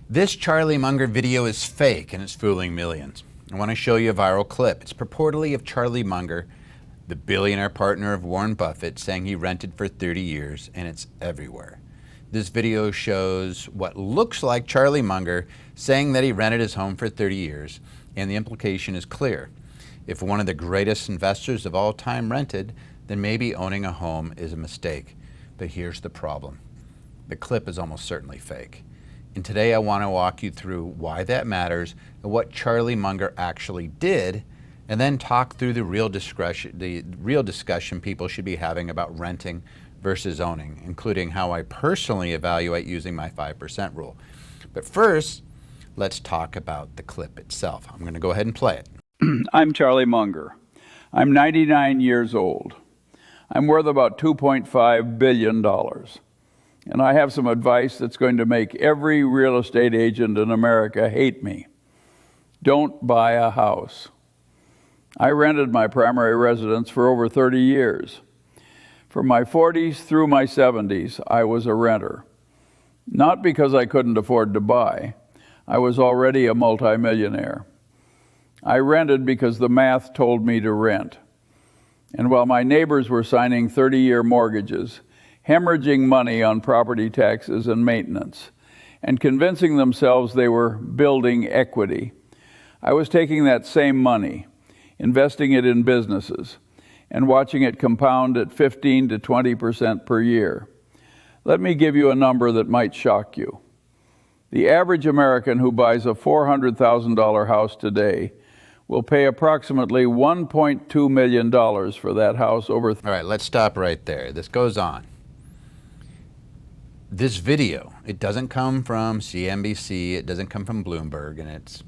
This Charlie Munger video is fake and it's fooling millions. I want to show you a viral clip. It's purportedly of Charlie Munger, the billionaire partner of Warren Buffett, saying he rented for 30 years, and it's everywhere. This video shows what looks like Charlie Munger saying that he rented his home for 30 years, and the implication is clear. If one of the greatest investors of all time rented, then maybe owning a home is a mistake. But here's the problem. The clip is almost certainly fake. And today I want to walk you through why that matters and what Charlie Munger actually did, and then talk through the real discussion people should be having about renting versus owning, including how I personally evaluate using my 5% rule. But first, let's talk about the clip itself. I'm going to go ahead and play it. I'm Charlie Munger. I'm 99 years old. I'm worth about $2.5 billion. And I have some advice that's going to make every real estate agent in America hate me. Don't buy a house. I rented my primary residence for over 30 years. From my 40s through my 70s, I was a renter. Not because I couldn't afford to buy. I was already a multimillionaire. I rented because the math told me to rent. And while my neighbors were signing 30-year mortgages, hemorrhaging money on property taxes and maintenance, and convincing themselves they were building equity, I was taking that same money, investing it in businesses, and watching it compound at 15 to 20% per year. Let me give you a number that might shock you. The average American who buys a $400,000 house today will pay approximately $1.2 million for that house over. All right, let's stop right there. This goes on. This video, it doesn't come from CNBC, it doesn't come from Bloomberg, and it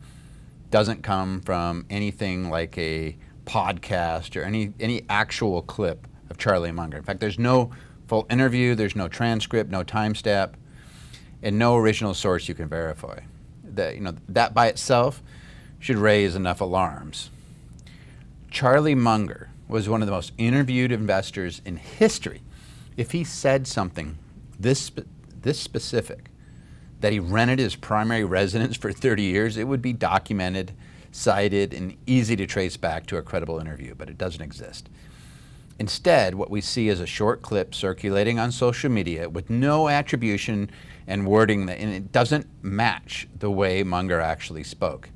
doesn't come from anything like a podcast or any actual clip of Charlie Munger. In fact, there's no full interview, there's no transcript, no timestamp, and no original source you can verify. That by itself should raise enough alarms. Charlie Munger was one of the most interviewed investors in history. If he said something this specific, that he rented his primary residence for 30 years, it would be documented, cited, and easy to trace back to a credible interview, but it doesn't exist. Instead, what we see is a short clip circulating on social media with no attribution and wording, and it doesn't match the way Munger actually spoke.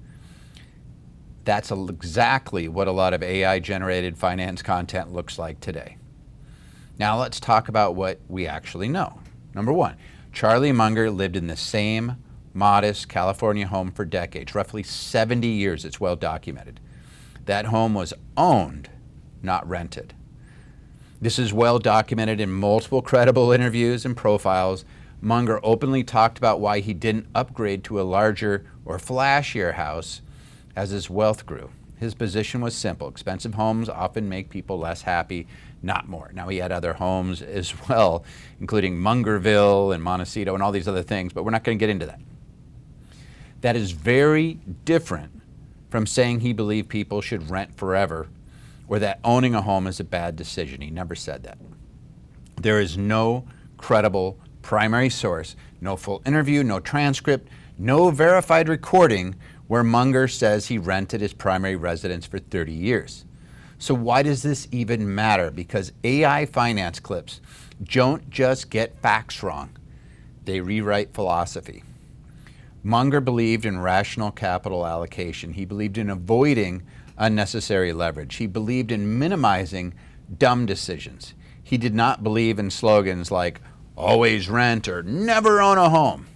That's exactly what a lot of AI-generated finance content looks like today. Now let's talk about what we actually know. Number one, Charlie Munger lived in the same modest California home for decades, roughly 70 years, it's well documented. That home was owned, not rented. This is well documented in multiple credible interviews and profiles. Munger openly talked about why he didn't upgrade to a larger or flashier house as his wealth grew. His position was simple. Expensive homes often make people less happy, not more. Now, he had other homes as well, including Mungerville and Montecito and all these other things, but we're not going to get into that. That is very different from saying he believed people should rent forever or that owning a home is a bad decision. He never said that. There is no credible primary source, no full interview, no transcript, no verified recording where Munger says he rented his primary residence for 30 years. So why does this even matter? Because AI finance clips don't just get facts wrong, they rewrite philosophy. Munger believed in rational capital allocation. He believed in avoiding unnecessary leverage. He believed in minimizing dumb decisions. He did not believe in slogans like always rent or never own a home.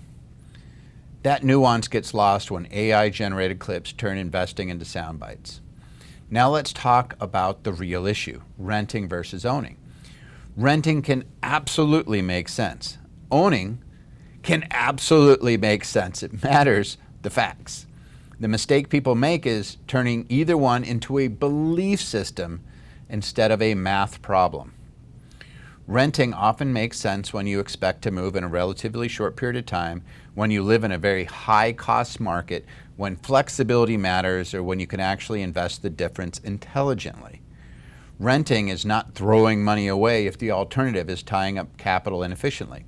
That nuance gets lost when AI-generated clips turn investing into sound bites. Now let's talk about the real issue, renting versus owning. Renting can absolutely make sense. Owning can absolutely make sense. It matters the facts. The mistake people make is turning either one into a belief system instead of a math problem. Renting often makes sense when you expect to move in a relatively short period of time, when you live in a very high-cost market, when flexibility matters, or when you can actually invest the difference intelligently. Renting is not throwing money away if the alternative is tying up capital inefficiently.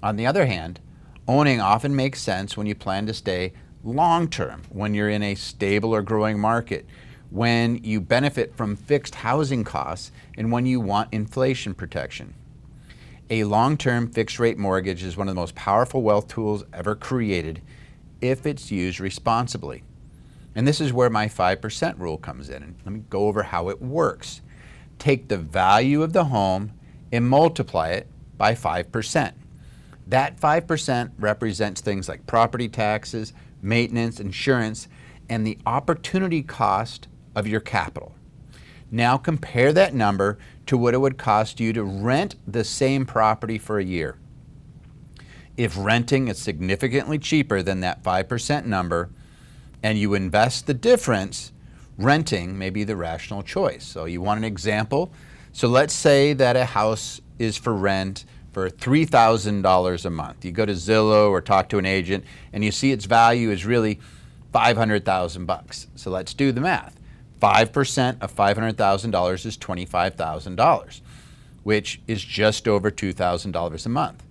On the other hand, Owning often makes sense when you plan to stay long-term, when you're in a stable or growing market, when you benefit from fixed housing costs, and when you want inflation protection. A long-term fixed-rate mortgage is one of the most powerful wealth tools ever created if it's used responsibly. And this is where my 5% rule comes in. And let me go over how it works. Take the value of the home and multiply it by 5%. That 5% represents things like property taxes, maintenance, insurance, and the opportunity cost of your capital. Now compare that number to what it would cost you to rent the same property for a year. If renting is significantly cheaper than that 5% number and you invest the difference, renting may be the rational choice. So you want an example? So let's say that a house is for rent for $3,000 a month. You go to Zillow or talk to an agent and you see its value is really $500,000. So let's do the math. 5% of $500,000 is $25,000, which is just over $2,000 a month.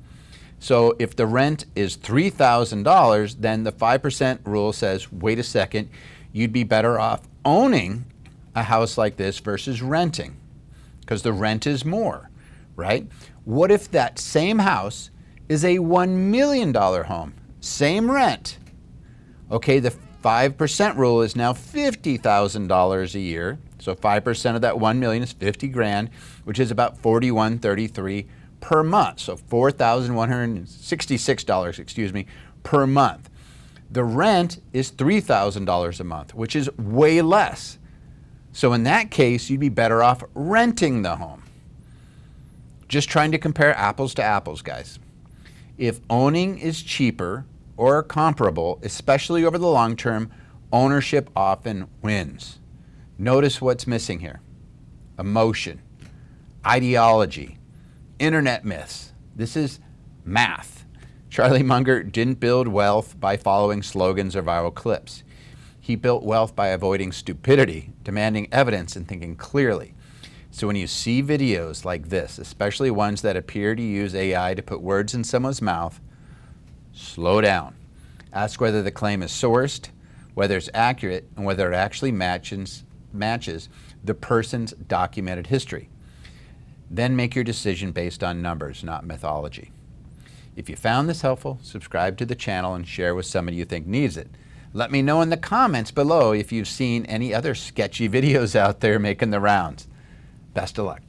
So if the rent is $3,000, then the 5% rule says, wait a second, you'd be better off owning a house like this versus renting, because the rent is more, right? What if that same house is a $1 million home? Same rent. Okay, the 5% rule is now $50,000 a year. So 5% of that 1 million is 50 grand, which is about $4,133 per month. So $4,166, per month. The rent is $3,000 a month, which is way less. So in that case, you'd be better off renting the home. Just trying to compare apples to apples, guys. If owning is cheaper or comparable, especially over the long term, ownership often wins. Notice what's missing here. Emotion, ideology, internet myths. This is math. Charlie Munger didn't build wealth by following slogans or viral clips. He built wealth by avoiding stupidity, demanding evidence, and thinking clearly. So when you see videos like this, especially ones that appear to use AI to put words in someone's mouth, slow down. Ask whether the claim is sourced, whether it's accurate, and whether it actually matches the person's documented history. Then make your decision based on numbers, not mythology. If you found this helpful, subscribe to the channel and share with somebody you think needs it. Let me know in the comments below if you've seen any other sketchy videos out there making the rounds. Best of luck.